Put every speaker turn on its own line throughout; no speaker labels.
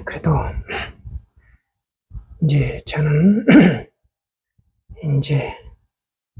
그래도 이제 저는 이제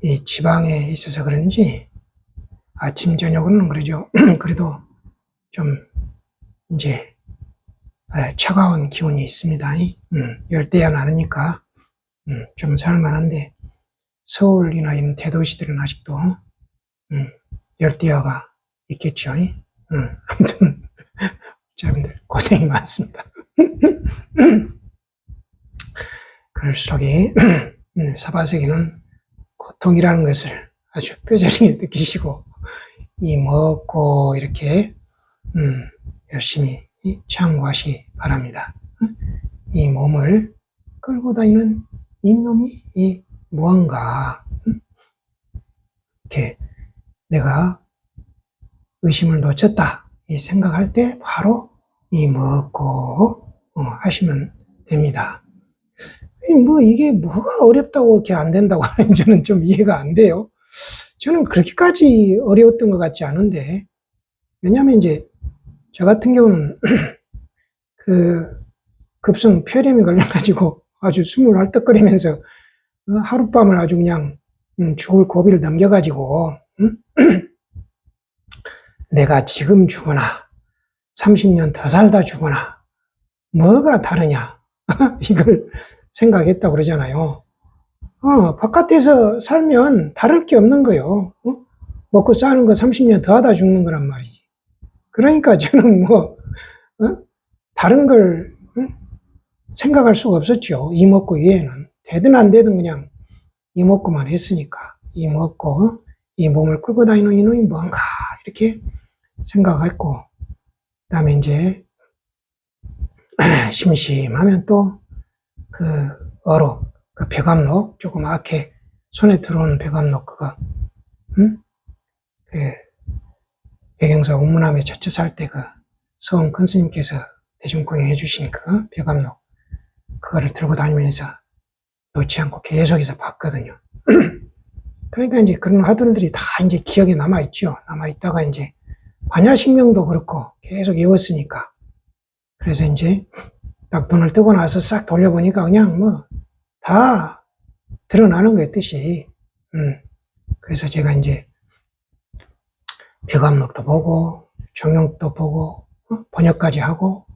이 지방에 있어서 그런지 아침 저녁은 그러죠. 그래도 좀 이제 차가운 기운이 있습니다. 열대야는 아니니까 좀 살만한데 서울이나 이런 대도시들은 아직도 열대야가 있겠죠. 아무튼 여러분들 고생이 많습니다. 그럴수록 사바세계는 고통이라는 것을 아주 뼈저리게 느끼시고 이 먹고 이렇게 열심히 참고하시기 바랍니다. 이 몸을 끌고 다니는 잇몸이 무언가 이렇게 내가 의심을 놓쳤다 이 생각할 때 바로 먹고 하시면 됩니다. 뭐 이게 뭐가 어렵다고 이렇게 안 된다고 하는 저는 좀 이해가 안 돼요. 저는 그렇게까지 어려웠던 것 같지 않은데, 왜냐하면 이제 저 같은 경우는 그 급성 폐렴이 걸려가지고 아주 숨을 헐떡거리면서 하룻밤을 아주 그냥 죽을 고비를 넘겨가지고 내가 지금 죽거나 30년 더 살다 죽거나 뭐가 다르냐 이걸 생각했다고 그러잖아요. 바깥에서 살면 다를 게 없는 거예요. 먹고 사는 거 30년 더 하다 죽는 거란 말이지. 그러니까 저는 다른 걸 생각할 수가 없었죠. 이먹고 이외에는. 되든 안 되든 그냥 이먹고만 했으니까. 이먹고 이 몸을 끌고 다니는 이놈이 뭔가 이렇게 생각했고, 그 다음에 이제 심심하면 또 그 어록, 그 벼감록, 조그맣게 손에 들어오는 벼감록, 그거, 그 백영사 운문함에 첫째 살 때 그 서원 큰 스님께서 대중공연 해주신 그 벼감록, 그거를 들고 다니면서 놓지 않고 계속해서 봤거든요. 그러니까 이제 그런 화두들이 다 이제 기억에 남아있죠. 남아있다가 이제 반야신명도 그렇고 계속 외웠으니까. 그래서 이제 딱 눈을 뜨고 나서 싹 돌려보니까 그냥 다 드러나는 거예요, 뜻이. 그래서 제가 이제 벼감록도 보고, 종용도 보고, 번역까지 하고,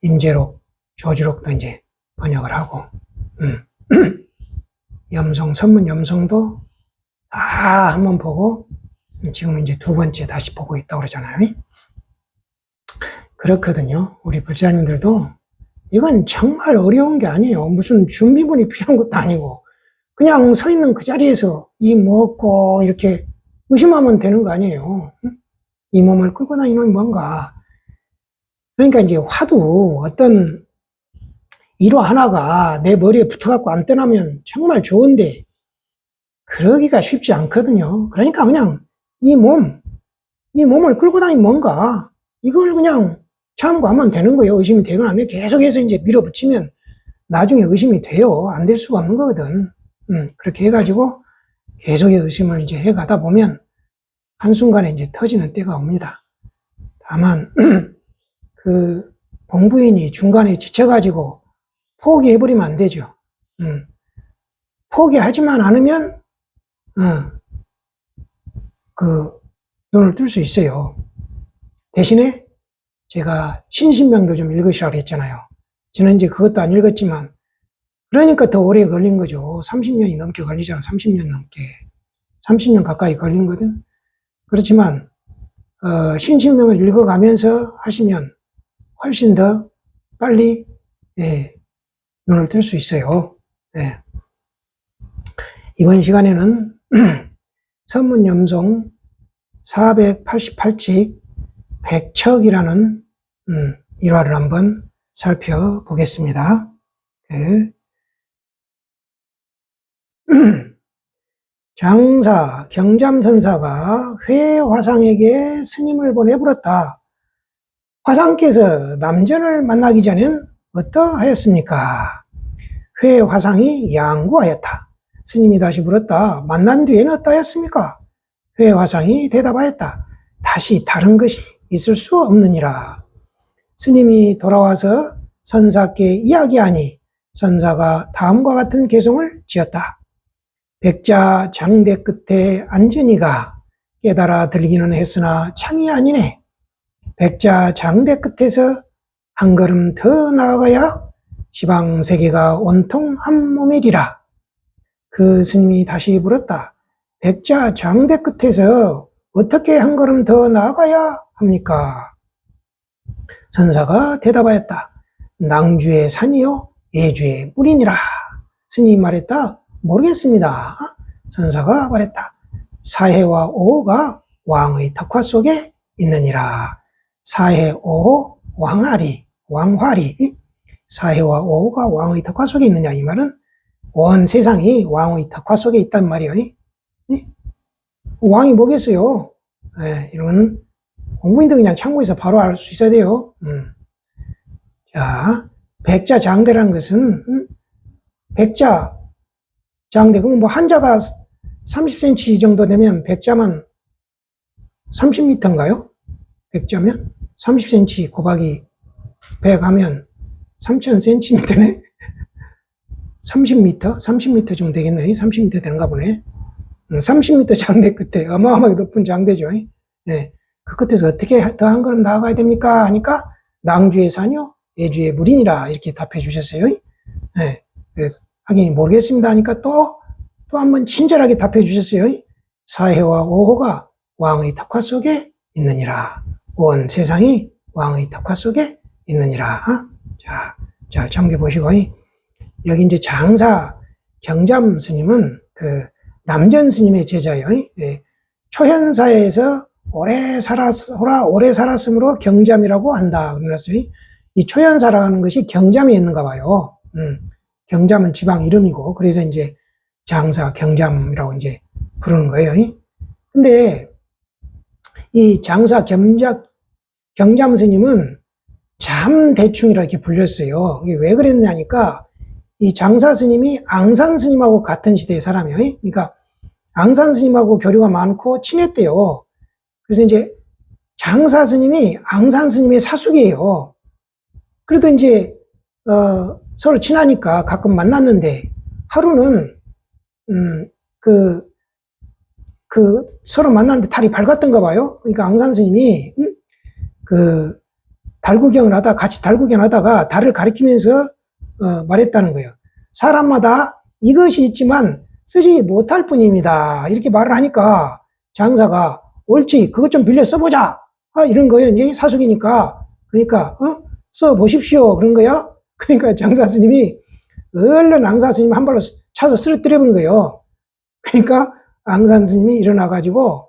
임재록, 조주록도 이제 번역을 하고, 염송, 선문 염송도 다 한번 보고, 지금 이제 두 번째 다시 보고 있다고 그러잖아요. 그렇거든요. 우리 불자님들도 이건 정말 어려운 게 아니에요. 무슨 준비물이 필요한 것도 아니고, 그냥 서 있는 그 자리에서 먹고 이렇게 의심하면 되는 거 아니에요. 이 몸을 끌고 다니는 뭔가. 그러니까 이제 화두 어떤 일화 하나가 내 머리에 붙어갖고 안 떠나면 정말 좋은데, 그러기가 쉽지 않거든요. 그러니까 그냥 이 몸을 끌고 다니는 뭔가, 이걸 그냥 참고하면 되는 거예요. 의심이 되거나 안 되고 계속해서 이제 밀어붙이면 나중에 의심이 돼요. 안 될 수가 없는 거거든. 그렇게 해가지고 계속의 의심을 이제 해가다 보면 한순간에 이제 터지는 때가 옵니다. 다만, 그 공부인이 중간에 지쳐가지고 포기해버리면 안 되죠. 포기하지만 않으면, 그 눈을 뜰 수 있어요. 대신에 제가 신신명도 좀 읽으시라고 했잖아요. 저는 이제 그것도 안 읽었지만, 그러니까 더 오래 걸린 거죠. 30년이 넘게 걸리잖아. 30년 넘게. 30년 가까이 걸린거든. 그렇지만 신신명을 읽어가면서 하시면 훨씬 더 빨리 눈을 뜰 수 있어요. 이번 시간에는 선문염송 488칙 백척이라는 일화를 한번 살펴보겠습니다. 장사 경잠선사가 회화상에게 스님을 보내버렸다. 화상께서 남전을 만나기 전엔 어떠하였습니까? 회화상이 양구하였다. 스님이 다시 물었다. 만난 뒤에는 어떠하였습니까? 회화상이 대답하였다. 다시 다른 것이 있을 수 없느니라. 스님이 돌아와서 선사께 이야기하니 선사가 다음과 같은 개송을 지었다. 백자 장대 끝에 앉으니가 깨달아 들기는 했으나 참이 아니네. 백자 장대 끝에서 한 걸음 더 나아가야 시방세계가 온통 한 몸이리라. 그 스님이 다시 물었다. 백자 장대 끝에서 어떻게 한 걸음 더 나아가야 합니까? 선사가 대답하였다. 낭주의 산이요 예주의 물이니라. 스님이 말했다. 모르겠습니다. 선사가 말했다. 사해와 오호가 왕의 덕화 속에 있느니라. 사해, 오호, 왕활이. 사해와 오호가 왕의 덕화 속에 있느냐. 이 말은 온 세상이 왕의 덕화 속에 있단 말이에요. 왕이 뭐겠어요? 이런 공부인들 그냥 참고해서 바로 알 수 있어야 돼요. 자, 백자 장대라는 것은 백자 장대, 그러면 뭐 한자가 30cm 정도 되면 백자만 30m인가요? 백자면 30cm 곱하기 100 하면 3000cm네. 30m? 30m 정도 되겠네. 30m 되는가 보네. 30m 장대 끝에 어마어마하게 높은 장대죠. 네. 그 끝에서 어떻게 더 한 걸음 나아가야 됩니까? 하니까 낭주의 산요 예주의 물이니라 이렇게 답해 주셨어요. 네. 그래서 하긴 모르겠습니다 하니까 또 한 번 친절하게 답해 주셨어요. 사해와 오호가 왕의 덕화 속에 있느니라. 온 세상이 왕의 덕화 속에 있느니라. 자, 잘 참겨 보시고, 여기 이제 장사 경잠 스님은 그 남전 스님의 제자예요. 초현사에서 오래 살았으므로 경잠이라고 한다. 그랬어요. 이 초현사라는 것이 경잠이 있는가 봐요. 경잠은 지방 이름이고, 그래서 이제 장사 경잠이라고 이제 부르는 거예요. 근데 이 장사 경잠 스님은 참 대충이라 이렇게 불렸어요. 이게 왜 그랬냐니까 이 장사 스님이 앙산 스님하고 같은 시대의 사람이에요. 그러니까 앙산 스님하고 교류가 많고 친했대요. 그래서 이제 장사 스님이 앙산 스님의 사숙이에요. 그래도 이제 서로 친하니까 가끔 만났는데 하루는 서로 만났는데 달이 밝았던가 봐요. 그러니까 앙산 스님이 같이 달구경을 하다가 달을 가리키면서 말했다는 거예요. 사람마다 이것이 있지만 쓰지 못할 뿐입니다. 이렇게 말을 하니까 장사가 옳지, 그것 좀 빌려 써보자. 이런 거예요. 이제 사숙이니까. 그러니까 써보십시오. 그런 거야. 그러니까 장사 스님이 얼른 앙산 스님 한 발로 차서 쓰러뜨려버린 거예요. 그러니까 앙산 스님이 일어나가지고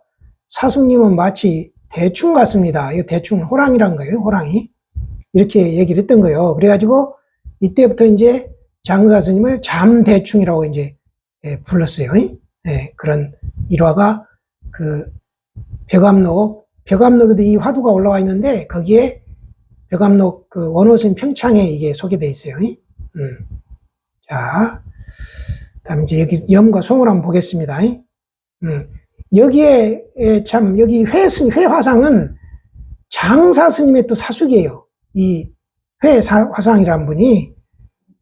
사숙님은 마치 대충 같습니다. 이거 대충 호랑이란 거예요. 호랑이. 이렇게 얘기를 했던 거예요. 그래가지고 이때부터 이제 장사 스님을 잠대충이라고 이제 불렀어요. 그런 일화가 그 벽암록에도 이 화두가 올라와 있는데 거기에 벽암록 그 원호스님 평창에 이게 소개되어 있어요. 자, 다음에 이제 여기 염과 송을 한번 보겠습니다. 여기에 여기 회화상은 장사 스님의 또 사숙이에요. 이 회화상이라는 분이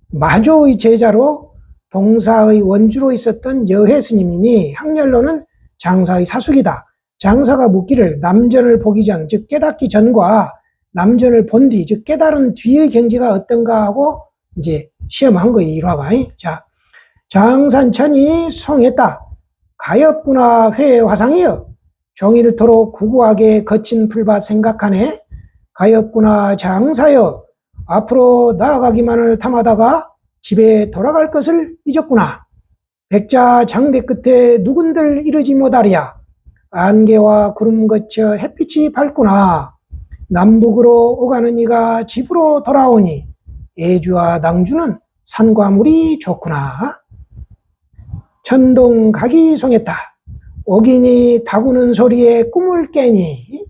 마조의 제자로 동사의 원주로 있었던 여회 스님이니 학렬로는 장사의 사숙이다. 장사가 묻기를 남전을 보기 전, 즉 깨닫기 전과 남전을 본 뒤, 즉 깨달은 뒤의 경지가 어떤가 하고 이제 시험한 거예요, 일화가. 자, 장산천이 송했다. 가엾구나 회화상이여. 종일토록 구구하게 거친 풀밭 생각하네. 가엾구나 장사여. 앞으로 나아가기만을 탐하다가 집에 돌아갈 것을 잊었구나. 백자 장대 끝에 누군들 이르지 못하리야. 안개와 구름 거쳐 햇빛이 밝구나. 남북으로 오가는 이가 집으로 돌아오니 예주와 낭주는 산과 물이 좋구나. 천동각이 송했다. 옥인이 다구는 소리에 꿈을 깨니.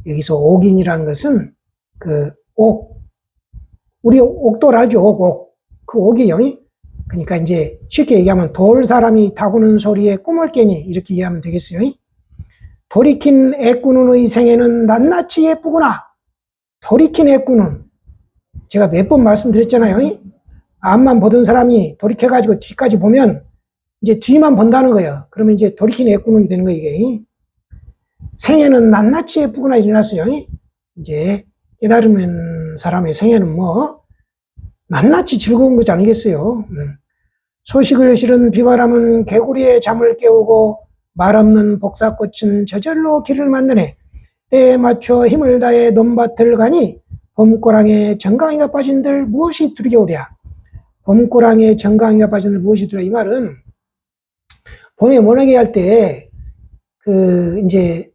여기서 옥인이라는 것은 우리 옥돌 알죠? 옥. 그 옥이요. 그러니까 이제 쉽게 얘기하면 돌 사람이 다구는 소리에 꿈을 깨니 이렇게 이해하면 되겠어요. 돌이킨 애꾸눈의 생애는 낱낱이 예쁘구나. 돌이킨 애꾸눈. 제가 몇 번 말씀드렸잖아요. 앞만 보던 사람이 돌이켜가지고 뒤까지 보면 이제 뒤만 본다는 거예요. 그러면 이제 돌이키는 애꾸눈이 되는 거예요, 이게. 생애는 낱낱이 예쁘구나 일어났어요. 이제 깨달으면 사람의 생애는 뭐 낱낱이 즐거운 거지 아니겠어요. 소식을 실은 비바람은 개구리의 잠을 깨우고 말 없는 복사꽃은 저절로 길을 만드네. 때에 맞춰 힘을 다해 논밭을 가니 봄고랑에 정강이가 빠진들 무엇이 두려우랴. 봄고랑에 정강이가 빠진들 무엇이 두려우랴. 이 말은 봄에 모내기 할 때 이제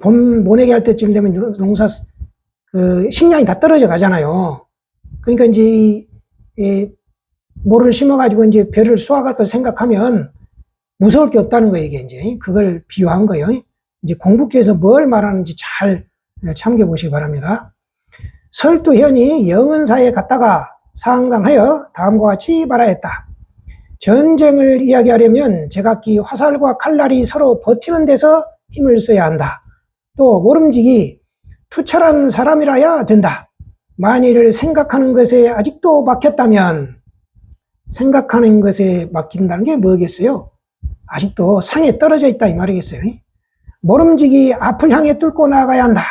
봄 모내기 할 때쯤 되면 농사 식량이 다 떨어져 가잖아요. 그러니까 이제 모를 심어가지고 이제 벼를 수확할 걸 생각하면 무서울 게 없다는 거예요, 이게 이제. 그걸 비유한 거예요. 이제 공부께서 뭘 말하는지 잘 참겨보시기 바랍니다. 설두현이 영은사에 갔다가 상담하여 다음과 같이 말하였다. 전쟁을 이야기하려면 제각기 화살과 칼날이 서로 버티는 데서 힘을 써야 한다. 또 모름지기 투철한 사람이라야 된다. 만일 생각하는 것에 아직도 막혔다면 생각하는 것에 막힌다는 게 뭐겠어요? 아직도 상에 떨어져 있다 이 말이겠어요. 모름지기 앞을 향해 뚫고 나가야 한다.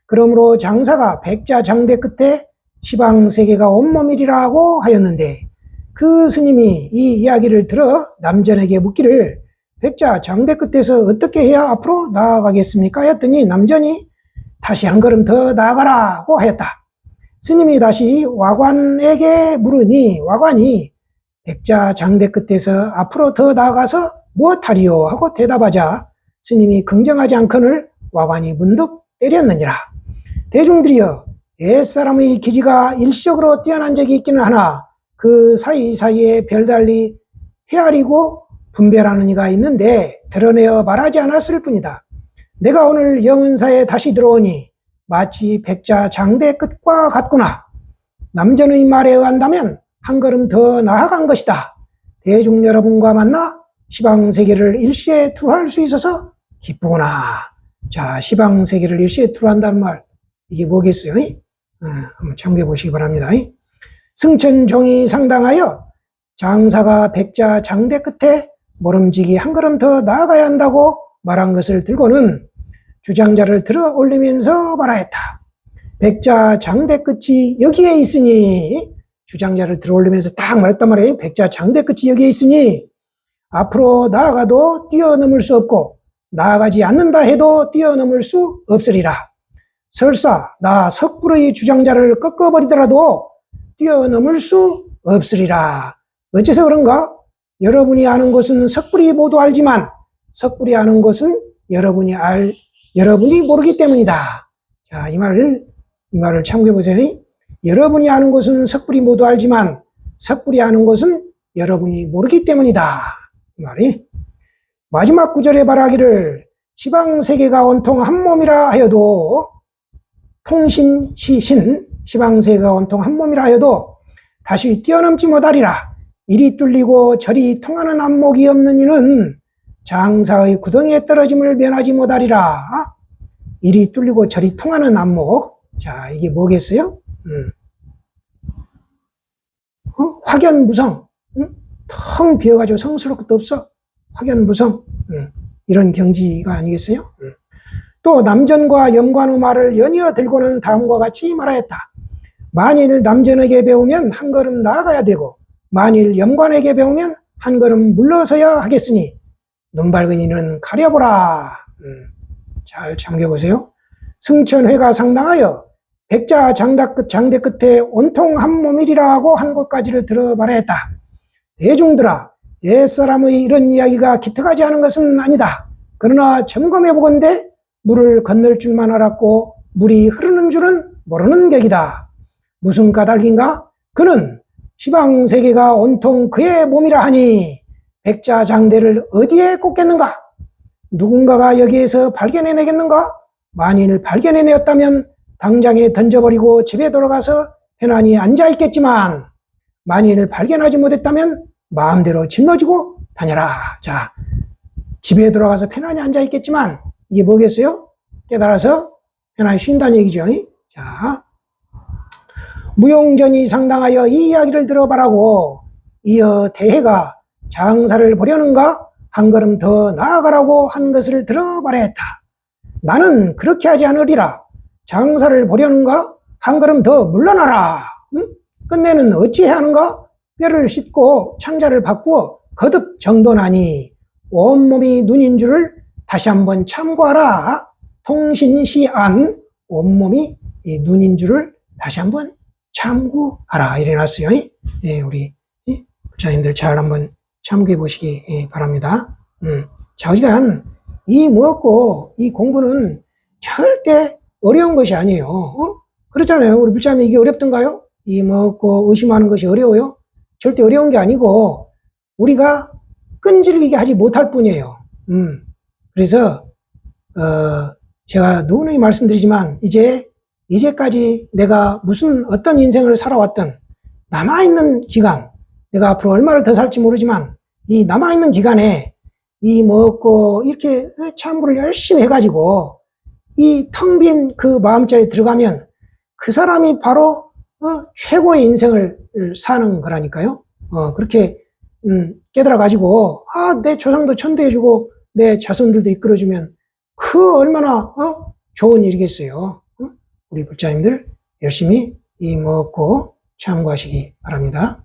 그러므로 장사가 백자장대 끝에 시방세계가 온몸이리라고 하였는데 그 스님이 이 이야기를 들어 남전에게 묻기를 백자장대 끝에서 어떻게 해야 앞으로 나아가겠습니까? 했더니 남전이 다시 한 걸음 더 나아가라고 하였다. 스님이 다시 와관에게 물으니 와관이 백자장대 끝에서 앞으로 더 나아가서 무엇하리요? 하고 대답하자 스님이 긍정하지 않거늘 와관이 문득 때렸느니라. 대중들이여 옛사람의 기지가 일시적으로 뛰어난 적이 있기는 하나 그 사이사이에 별달리 헤아리고 분별하는 이가 있는데 드러내어 말하지 않았을 뿐이다. 내가 오늘 영은사에 다시 들어오니 마치 백자장대 끝과 같구나. 남전의 말에 의한다면 한 걸음 더 나아간 것이다. 대중 여러분과 만나 시방세계를 일시에 투할 수 있어서 기쁘구나. 자, 시방세계를 일시에 투한다는 말 이게 뭐겠어요? 한번 참고해 보시기 바랍니다. 승천종이 상당하여 장사가 백자장대 끝에 모름지기 한 걸음 더 나아가야 한다고 말한 것을 들고는 주장자를 들어 올리면서 말하였다. 백자장대 끝이 여기에 있으니 주장자를 들어 올리면서 딱 말했단 말이에요. 백자장대 끝이 여기에 있으니 앞으로 나아가도 뛰어넘을 수 없고 나아가지 않는다 해도 뛰어넘을 수 없으리라. 설사 나 석불의 주장자를 꺾어버리더라도 뛰어넘을 수 없으리라. 어째서 그런가? 여러분이 아는 것은 석불이 모두 알지만 석불이 아는 것은 여러분이 모르기 때문이다. 자, 이 말을 참고해 보세요. 여러분이 아는 것은 석불이 모두 알지만 석불이 아는 것은 여러분이 모르기 때문이다. 이 말이. 마지막 구절에 말하기를 시방세계가 온통 한 몸이라 하여도 통신시신 시방세계가 온통 한 몸이라 하여도 다시 뛰어넘지 못하리라. 이리 뚫리고 저리 통하는 안목이 없는 이는 장사의 구덩이에 떨어짐을 면하지 못하리라. 이리 뚫리고 저리 통하는 안목. 자, 이게 뭐겠어요? 확연무성. 텅 비어가지고 성스러울 것도 없어. 확연무성. 이런 경지가 아니겠어요? 또 남전과 염관의 말을 연이어 들고는 다음과 같이 말하였다. 만일 남전에게 배우면 한 걸음 나아가야 되고 만일 염관에게 배우면 한 걸음 물러서야 하겠으니 눈 밝은 이는 가려보라. 잘 참겨보세요. 승천회가 상당하여 백자장대 끝에 온통 한 몸이리라고 한 것까지를 들어 말하였다. 대중들아, 옛사람의 이런 이야기가 기특하지 않은 것은 아니다. 그러나 점검해보건대 물을 건널 줄만 알았고 물이 흐르는 줄은 모르는 격이다. 무슨 까닭인가? 그는 시방세계가 온통 그의 몸이라 하니 백자장대를 어디에 꽂겠는가? 누군가가 여기에서 발견해내겠는가? 만일 발견해내었다면 당장에 던져버리고 집에 돌아가서 편안히 앉아있겠지만 만일 발견하지 못했다면 마음대로 짊어지고 다녀라. 자, 집에 들어가서 편안히 앉아있겠지만 이게 뭐겠어요? 깨달아서 편안히 쉰다는 얘기죠. 자, 무용전이 상당하여 이 이야기를 들어봐라고 이어 대해가 장사를 보려는가 한 걸음 더 나아가라고 한 것을 들어봐라 했다. 나는 그렇게 하지 않으리라. 장사를 보려는가 한 걸음 더 물러나라. 끝내는 어찌해야 하는가? 뼈를 씻고 창자를 바꾸어 거듭 정돈하니 온몸이 눈인 줄을 다시 한번 참고하라. 통신시안 온몸이 눈인 줄을 다시 한번 참고하라. 이래 놨어요. 예, 우리 부자님들 잘 한번 참고해 보시기 바랍니다. 자, 우리가 이 무엇고 이 공부는 절대 어려운 것이 아니에요. 그렇잖아요. 우리 부자님 이게 어렵던가요? 이 무엇고 의심하는 것이 어려워요? 절대 어려운 게 아니고 우리가 끈질기게 하지 못할 뿐이에요. 그래서 제가 누누이 말씀드리지만 이제까지 내가 무슨 어떤 인생을 살아왔던 남아있는 기간, 내가 앞으로 얼마를 더 살지 모르지만 이 남아있는 기간에 이 먹고 이렇게 참고를 열심히 해가지고 이 텅 빈 그 마음자리에 들어가면 그 사람이 바로 최고의 인생을 사는 거라니까요. 그렇게 깨달아가지고 내 조상도 천대해주고 내 자손들도 이끌어주면 그 얼마나 좋은 일이겠어요. 우리 불자님들 열심히 이 먹고 참고하시기 바랍니다.